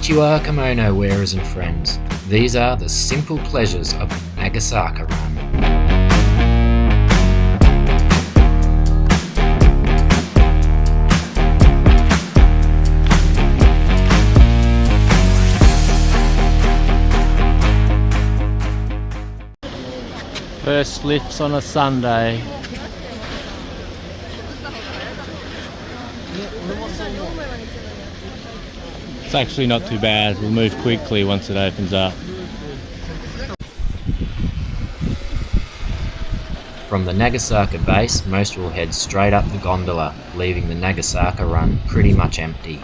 Konichiwa kimono wearers and friends. These are the simple pleasures of the Nagasaka run. First lifts on a Sunday. It's actually not too bad. We'll move quickly once it opens up. From the Nagasaka base, most will head straight up the gondola, leaving the Nagasaka run pretty much empty.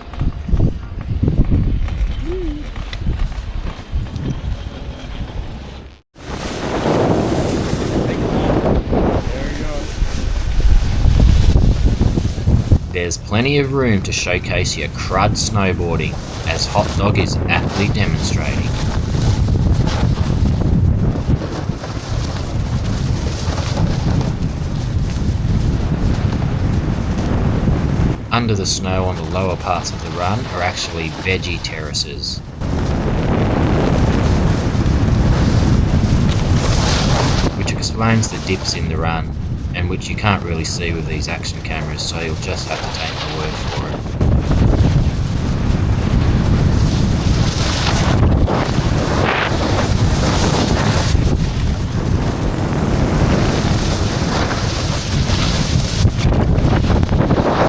There's plenty of room to showcase your crud snowboarding, as Hotdog is aptly demonstrating. Under the snow on the lower parts of the run are actually veggie terraces. Which explains the dips in the run, and which you can't really see with these action cameras, so you'll just have to take my word for it.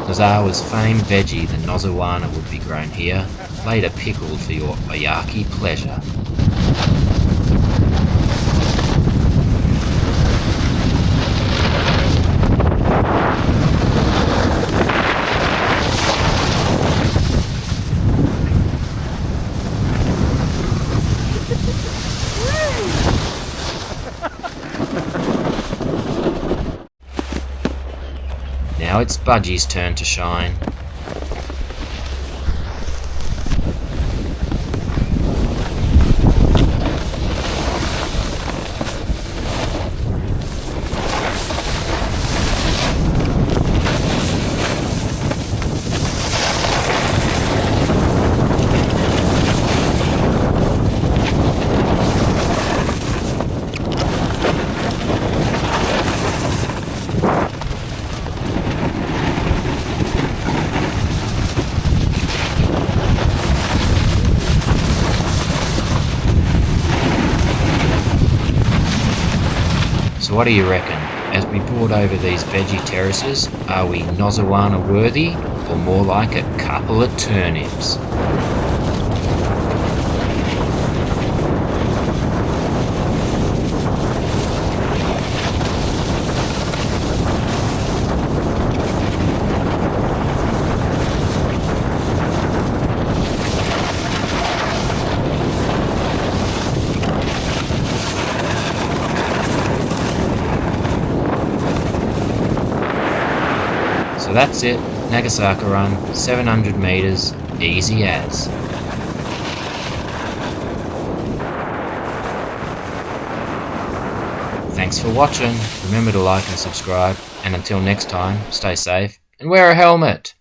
Nozawa's famed veggie, the nozawana, would be grown here, later pickled for your oyaki pleasure. Now it's Budgie's turn to shine. So what do you reckon? As we board over these veggie terraces, are we nozawana worthy, or more like a couple of turnips? So that's it, Nagasaka run, 700 metres, easy as. Thanks for watching, remember to like and subscribe, and until next time, stay safe and wear a helmet!